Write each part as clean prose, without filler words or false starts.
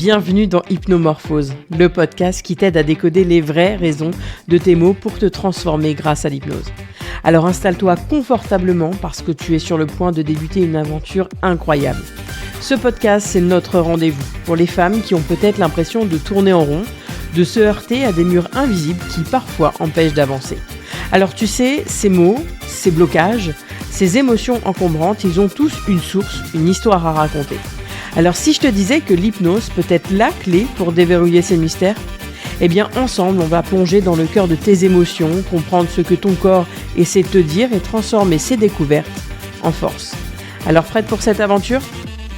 Bienvenue dans Hypnomorphose, le podcast qui t'aide à décoder les vraies raisons de tes maux pour te transformer grâce à l'hypnose. Alors installe-toi confortablement parce que tu es sur le point de débuter une aventure incroyable. Ce podcast, c'est notre rendez-vous pour les femmes qui ont peut-être l'impression de tourner en rond, de se heurter à des murs invisibles qui parfois empêchent d'avancer. Alors tu sais, ces maux, ces blocages, ces émotions encombrantes, ils ont tous une source, une histoire à raconter. Alors si je te disais que l'hypnose peut être la clé pour déverrouiller ces mystères, eh bien ensemble on va plonger dans le cœur de tes émotions, comprendre ce que ton corps essaie de te dire et transformer ces découvertes en force. Alors prête pour cette aventure ?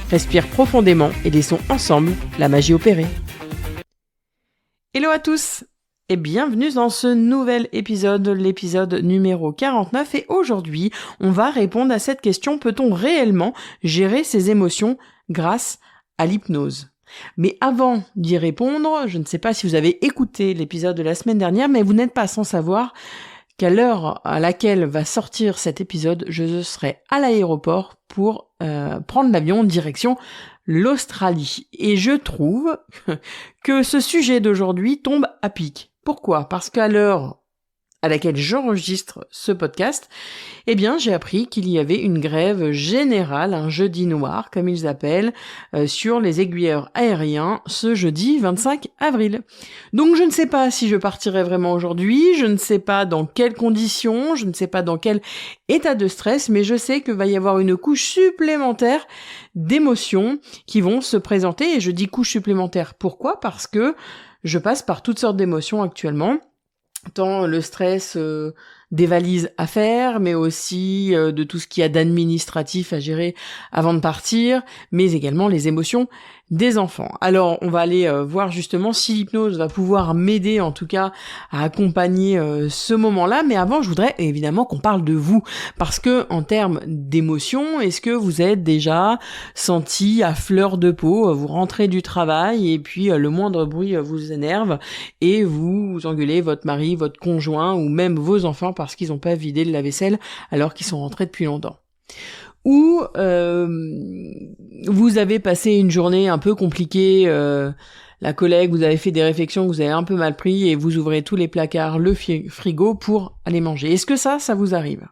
Respire profondément et laissons ensemble la magie opérer. Hello à tous et bienvenue dans ce nouvel épisode, l'épisode numéro 49. Et aujourd'hui, on va répondre à cette question: peut-on réellement gérer ses émotions grâce à l'hypnose ? Mais avant d'y répondre, je ne sais pas si vous avez écouté l'épisode de la semaine dernière, mais vous n'êtes pas sans savoir qu'à l'heure à laquelle va sortir cet épisode, je serai à l'aéroport pour prendre l'avion en direction l'Australie. Et je trouve que ce sujet d'aujourd'hui tombe à pic. Pourquoi ? Parce qu'à l'heure à laquelle j'enregistre ce podcast, eh bien, j'ai appris qu'il y avait une grève générale, un jeudi noir, comme ils appellent, sur les aiguilleurs aériens, ce jeudi 25 avril. Donc, je ne sais pas si je partirai vraiment aujourd'hui, je ne sais pas dans quelles conditions, je ne sais pas dans quel état de stress, mais je sais qu'il va y avoir une couche supplémentaire d'émotions qui vont se présenter. Et je dis couche supplémentaire, pourquoi ? Parce que je passe par toutes sortes d'émotions actuellement. Tant le stress des valises à faire, mais aussi de tout ce qu'il y a d'administratif à gérer avant de partir, mais également les émotions des enfants. Alors, on va aller voir justement si l'hypnose va pouvoir m'aider, en tout cas, à accompagner ce moment-là. Mais avant, je voudrais évidemment qu'on parle de vous, parce que en termes d'émotions, est-ce que vous êtes déjà senti à fleur de peau, vous rentrez du travail et puis le moindre bruit vous énerve et vous engueulez votre mari, votre conjoint ou même vos enfants parce qu'ils n'ont pas vidé le lave-vaisselle alors qu'ils sont rentrés depuis longtemps. Ou vous avez passé une journée un peu compliquée, la collègue, vous avez fait des réflexions que vous avez un peu mal pris et vous ouvrez tous les placards, le frigo pour aller manger. Est-ce que ça vous arrive ?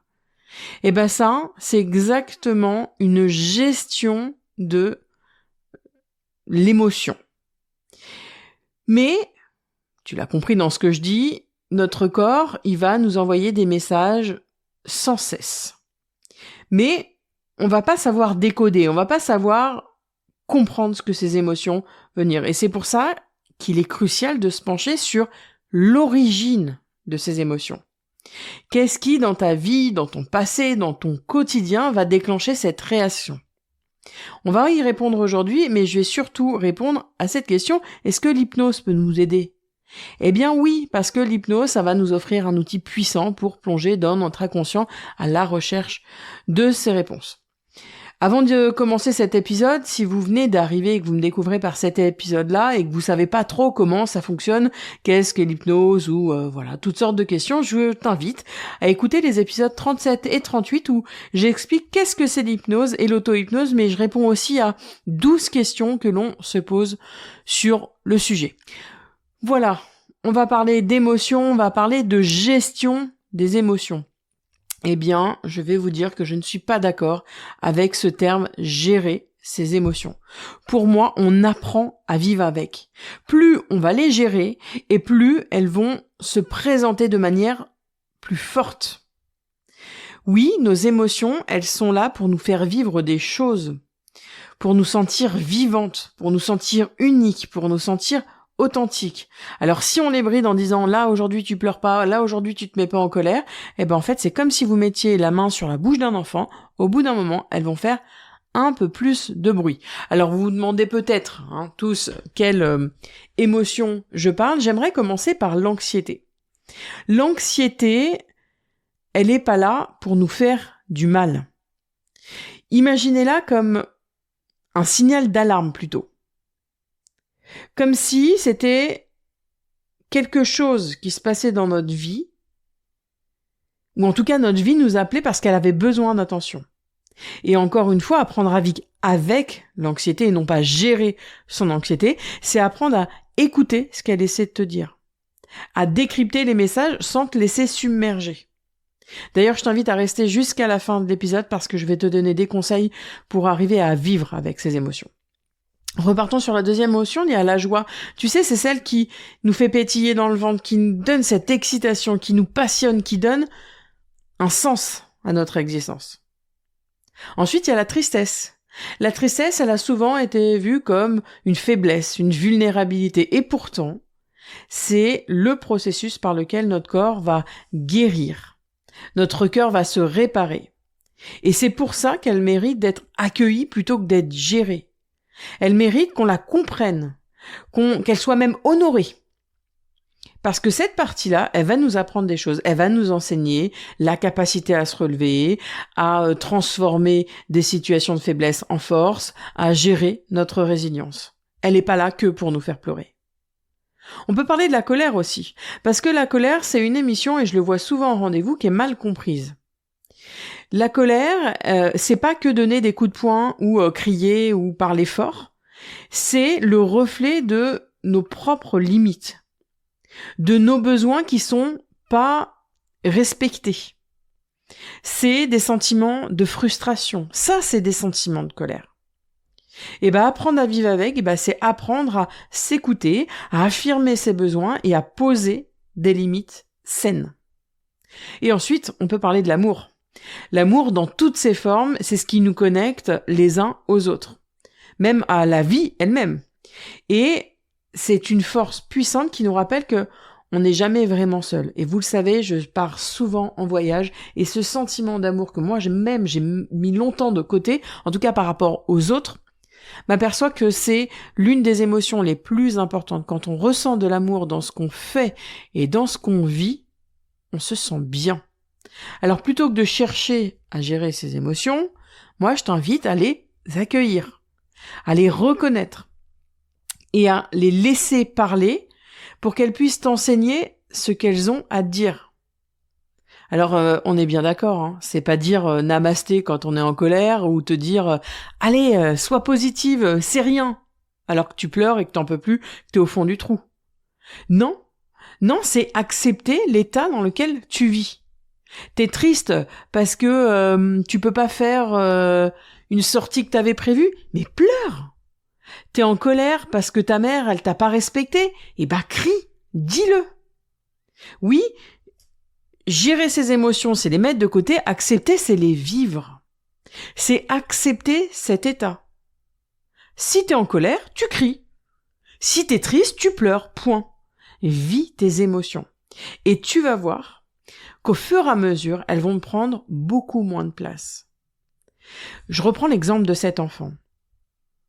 Eh ben ça, c'est exactement une gestion de l'émotion. Mais, tu l'as compris dans ce que je dis, notre corps, il va nous envoyer des messages sans cesse. Mais on va pas savoir décoder, on va pas savoir comprendre ce que ces émotions veulent dire. Et c'est pour ça qu'il est crucial de se pencher sur l'origine de ces émotions. Qu'est-ce qui, dans ta vie, dans ton passé, dans ton quotidien, va déclencher cette réaction ? On va y répondre aujourd'hui, mais je vais surtout répondre à cette question: est-ce que l'hypnose peut nous aider ? Eh bien oui, parce que l'hypnose, ça va nous offrir un outil puissant pour plonger dans notre inconscient à la recherche de ces réponses. Avant de commencer cet épisode, si vous venez d'arriver et que vous me découvrez par cet épisode-là et que vous savez pas trop comment ça fonctionne, qu'est-ce que l'hypnose ou voilà, toutes sortes de questions, je t'invite à écouter les épisodes 37 et 38 où j'explique qu'est-ce que c'est l'hypnose et l'auto-hypnose, mais je réponds aussi à 12 questions que l'on se pose sur le sujet. Voilà, on va parler d'émotions, on va parler de gestion des émotions. Eh bien, je vais vous dire que je ne suis pas d'accord avec ce terme « gérer ses émotions ». Pour moi, on apprend à vivre avec. Plus on va les gérer et plus elles vont se présenter de manière plus forte. Oui, nos émotions, elles sont là pour nous faire vivre des choses, pour nous sentir vivantes, pour nous sentir uniques, pour nous sentir authentique. Alors si on les bride en disant là aujourd'hui tu pleures pas, là aujourd'hui tu te mets pas en colère, eh ben en fait c'est comme si vous mettiez la main sur la bouche d'un enfant, au bout d'un moment elles vont faire un peu plus de bruit. Alors vous vous demandez peut-être tous quelle émotion je parle. J'aimerais commencer par l'anxiété. L'anxiété, elle est pas là pour nous faire du mal. Imaginez-la comme un signal d'alarme plutôt. Comme si c'était quelque chose qui se passait dans notre vie, ou en tout cas notre vie nous appelait parce qu'elle avait besoin d'attention. Et encore une fois, apprendre à vivre avec l'anxiété et non pas gérer son anxiété, c'est apprendre à écouter ce qu'elle essaie de te dire, à décrypter les messages sans te laisser submerger. D'ailleurs, je t'invite à rester jusqu'à la fin de l'épisode parce que je vais te donner des conseils pour arriver à vivre avec ces émotions. Repartons sur la deuxième émotion, il y a la joie. Tu sais, c'est celle qui nous fait pétiller dans le ventre, qui nous donne cette excitation, qui nous passionne, qui donne un sens à notre existence. Ensuite, il y a la tristesse. La tristesse, elle a souvent été vue comme une faiblesse, une vulnérabilité. Et pourtant, c'est le processus par lequel notre corps va guérir. Notre cœur va se réparer. Et c'est pour ça qu'elle mérite d'être accueillie plutôt que d'être gérée. Elle mérite qu'on la comprenne, qu'elle soit même honorée. Parce que cette partie-là, elle va nous apprendre des choses, elle va nous enseigner la capacité à se relever, à transformer des situations de faiblesse en force, à gérer notre résilience. Elle n'est pas là que pour nous faire pleurer. On peut parler de la colère aussi, parce que la colère, c'est une émotion, et je le vois souvent en rendez-vous, qui est mal comprise. La colère, c'est pas que donner des coups de poing ou crier ou parler fort, c'est le reflet de nos propres limites, de nos besoins qui sont pas respectés. C'est des sentiments de frustration. Ça, c'est des sentiments de colère. Et apprendre à vivre avec, c'est apprendre à s'écouter, à affirmer ses besoins et à poser des limites saines. Et ensuite, on peut parler de l'amour. L'amour, dans toutes ses formes, c'est ce qui nous connecte les uns aux autres, même à la vie elle-même. Et c'est une force puissante qui nous rappelle que on n'est jamais vraiment seul. Et vous le savez, je pars souvent en voyage, et ce sentiment d'amour que moi j'ai mis longtemps de côté, en tout cas par rapport aux autres, m'aperçois que c'est l'une des émotions les plus importantes. Quand on ressent de l'amour dans ce qu'on fait et dans ce qu'on vit, on se sent bien. Alors plutôt que de chercher à gérer ces émotions, moi je t'invite à les accueillir, à les reconnaître et à les laisser parler pour qu'elles puissent t'enseigner ce qu'elles ont à te dire. Alors on est bien d'accord, hein, c'est pas dire namasté quand on est en colère ou te dire allez, sois positive, c'est rien, alors que tu pleures et que t'en peux plus, que t'es au fond du trou. Non, c'est accepter l'état dans lequel tu vis. T'es triste parce que tu peux pas faire une sortie que t'avais prévue, mais pleure. T'es en colère parce que ta mère, elle t'a pas respecté, crie, dis-le. Oui, gérer ses émotions, c'est les mettre de côté, accepter, c'est les vivre. C'est accepter cet état. Si t'es en colère, tu cries. Si t'es triste, tu pleures, point. Vis tes émotions. Et tu vas voir qu'au fur et à mesure, elles vont prendre beaucoup moins de place. Je reprends l'exemple de cet enfant.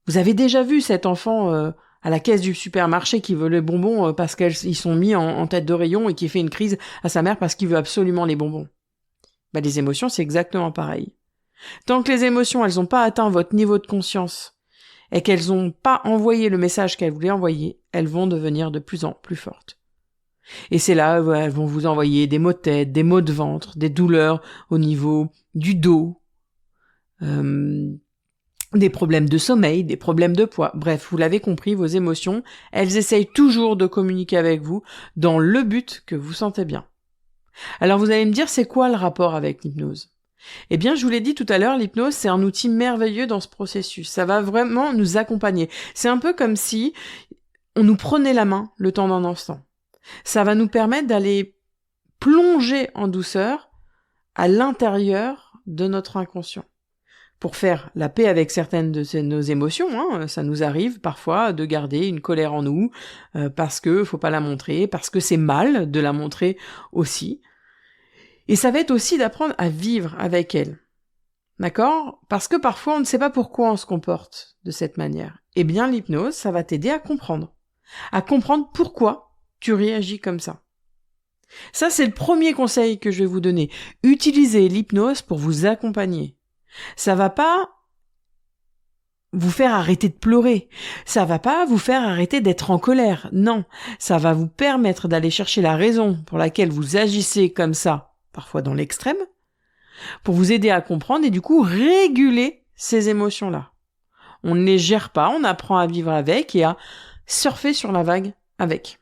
Vous avez déjà vu cet enfant à la caisse du supermarché qui veut les bonbons parce qu'ils sont mis en tête de rayon et qui fait une crise à sa mère parce qu'il veut absolument les bonbons. Les émotions, c'est exactement pareil. Tant que les émotions, elles n'ont pas atteint votre niveau de conscience et qu'elles n'ont pas envoyé le message qu'elles voulaient envoyer, elles vont devenir de plus en plus fortes. Et c'est là où elles vont vous envoyer des maux de tête, des maux de ventre, des douleurs au niveau du dos, des problèmes de sommeil, des problèmes de poids. Bref, vous l'avez compris, vos émotions, elles essayent toujours de communiquer avec vous dans le but que vous sentez bien. Alors vous allez me dire, c'est quoi le rapport avec l'hypnose ? Eh bien, je vous l'ai dit tout à l'heure, l'hypnose, c'est un outil merveilleux dans ce processus. Ça va vraiment nous accompagner. C'est un peu comme si on nous prenait la main le temps d'un instant. Ça va nous permettre d'aller plonger en douceur à l'intérieur de notre inconscient pour faire la paix avec certaines de nos émotions. Ça nous arrive parfois de garder une colère en nous parce que faut pas la montrer, parce que c'est mal de la montrer aussi. Et ça va être aussi d'apprendre à vivre avec elle. D'accord ? Parce que parfois on ne sait pas pourquoi on se comporte de cette manière. Eh bien l'hypnose, ça va t'aider à comprendre pourquoi tu réagis comme ça. Ça, c'est le premier conseil que je vais vous donner. Utilisez l'hypnose pour vous accompagner. Ça va pas vous faire arrêter de pleurer. Ça va pas vous faire arrêter d'être en colère. Non. Ça va vous permettre d'aller chercher la raison pour laquelle vous agissez comme ça, parfois dans l'extrême, pour vous aider à comprendre et du coup réguler ces émotions-là. On ne les gère pas, on apprend à vivre avec et à surfer sur la vague avec.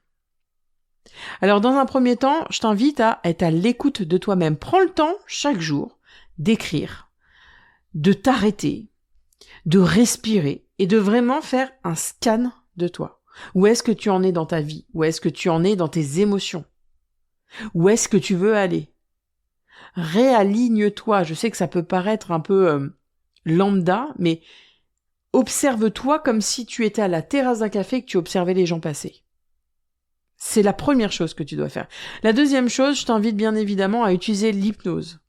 Alors dans un premier temps, je t'invite à être à l'écoute de toi-même. Prends le temps chaque jour d'écrire, de t'arrêter, de respirer et de vraiment faire un scan de toi. Où est-ce que tu en es dans ta vie? Où est-ce que tu en es dans tes émotions? Où est-ce que tu veux aller? Réaligne-toi. Je sais que ça peut paraître un peu lambda, mais observe-toi comme si tu étais à la terrasse d'un café et que tu observais les gens passer. C'est la première chose que tu dois faire. La deuxième chose, je t'invite bien évidemment à utiliser l'hypnose.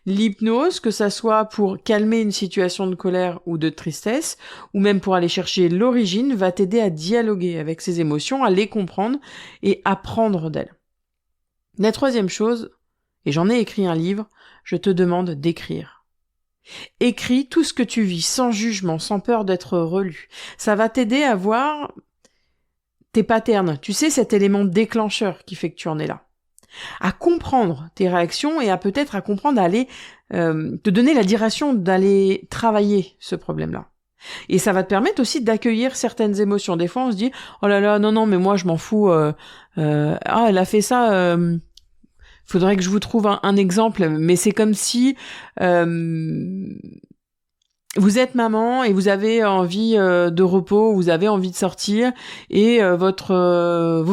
L'hypnose, que ça soit pour calmer une situation de colère ou de tristesse, ou même pour aller chercher l'origine, va t'aider à dialoguer avec ces émotions, à les comprendre et apprendre d'elles. La troisième chose, et j'en ai écrit un livre, je te demande d'écrire. Écris tout ce que tu vis, sans jugement, sans peur d'être relu. Ça va t'aider à voir tes patterns, tu sais, cet élément déclencheur qui fait que tu en es là. À comprendre tes réactions et à peut-être à comprendre à aller te donner la direction d'aller travailler ce problème-là. Et ça va te permettre aussi d'accueillir certaines émotions. Des fois, on se dit « Oh là là, non, mais moi, je m'en fous. Elle a fait ça. Faudrait que je vous trouve un exemple. » Mais c'est comme si vous êtes maman et vous avez envie de repos, vous avez envie de sortir et votre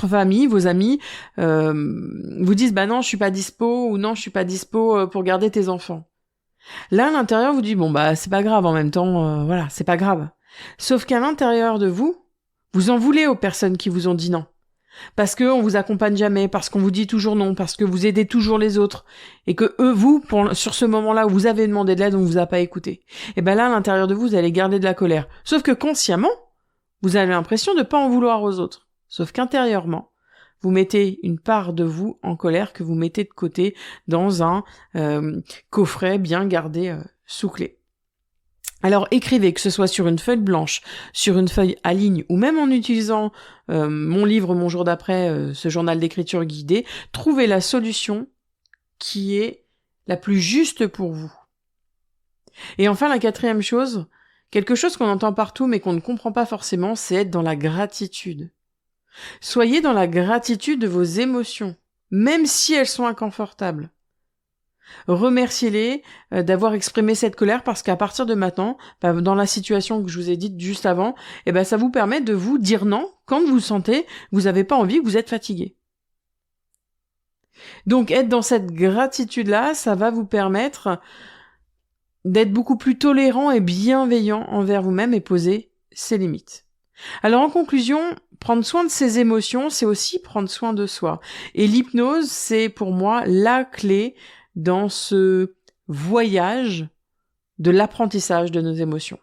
famille, vos amis vous disent bah non, je suis pas dispo ou non, je suis pas dispo pour garder tes enfants. Là à l'intérieur vous dites bon bah c'est pas grave en même temps voilà, c'est pas grave. Sauf qu'à l'intérieur de vous, vous en voulez aux personnes qui vous ont dit non. Parce que on vous accompagne jamais, parce qu'on vous dit toujours non, parce que vous aidez toujours les autres, et que sur ce moment-là où vous avez demandé de l'aide, on vous a pas écouté. Et ben là, à l'intérieur de vous, vous allez garder de la colère. Sauf que consciemment, vous avez l'impression de pas en vouloir aux autres. Sauf qu'intérieurement, vous mettez une part de vous en colère que vous mettez de côté dans un coffret bien gardé sous clé. Alors écrivez, que ce soit sur une feuille blanche, sur une feuille à ligne, ou même en utilisant mon livre Mon jour d'après, ce journal d'écriture guidé, trouvez la solution qui est la plus juste pour vous. Et enfin, la quatrième chose, quelque chose qu'on entend partout mais qu'on ne comprend pas forcément, c'est être dans la gratitude. Soyez dans la gratitude de vos émotions, même si elles sont inconfortables. Remerciez-les d'avoir exprimé cette colère parce qu'à partir de maintenant, dans la situation que je vous ai dite juste avant, ça vous permet de vous dire non quand vous sentez que vous n'avez pas envie, que vous êtes fatigué. Donc être dans cette gratitude-là, ça va vous permettre d'être beaucoup plus tolérant et bienveillant envers vous-même et poser ses limites. Alors en conclusion, prendre soin de ses émotions, c'est aussi prendre soin de soi. Et l'hypnose, c'est pour moi la clé dans ce voyage de l'apprentissage de nos émotions.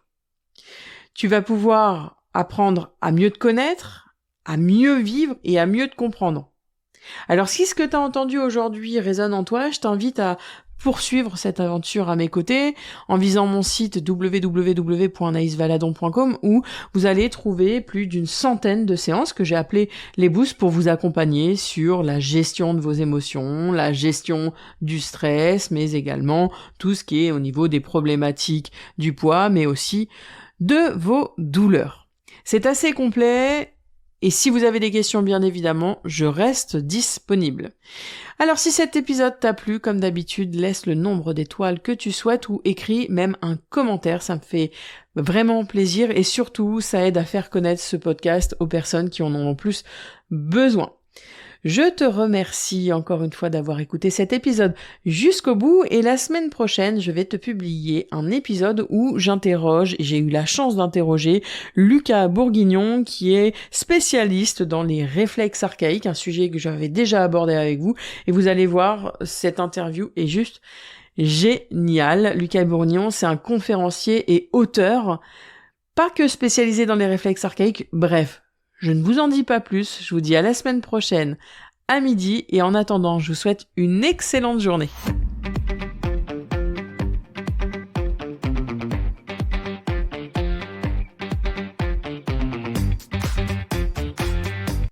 Tu vas pouvoir apprendre à mieux te connaître, à mieux vivre et à mieux te comprendre. Alors si ce que tu as entendu aujourd'hui résonne en toi, je t'invite à poursuivre cette aventure à mes côtés en visant mon site www.anaïsvaladon.com où vous allez trouver plus d'une centaine de séances que j'ai appelées les boosts pour vous accompagner sur la gestion de vos émotions, la gestion du stress, mais également tout ce qui est au niveau des problématiques du poids, mais aussi de vos douleurs. C'est assez complet. Et si vous avez des questions, bien évidemment, je reste disponible. Alors si cet épisode t'a plu, comme d'habitude, laisse le nombre d'étoiles que tu souhaites ou écris même un commentaire, ça me fait vraiment plaisir et surtout ça aide à faire connaître ce podcast aux personnes qui en ont le plus besoin. Je te remercie encore une fois d'avoir écouté cet épisode jusqu'au bout et la semaine prochaine, je vais te publier un épisode où j'ai eu la chance d'interroger Lucas Bourguignon qui est spécialiste dans les réflexes archaïques, un sujet que j'avais déjà abordé avec vous et vous allez voir, cette interview est juste géniale. Lucas Bourguignon, c'est un conférencier et auteur, pas que spécialisé dans les réflexes archaïques, bref. Je ne vous en dis pas plus, je vous dis à la semaine prochaine à midi et en attendant, je vous souhaite une excellente journée.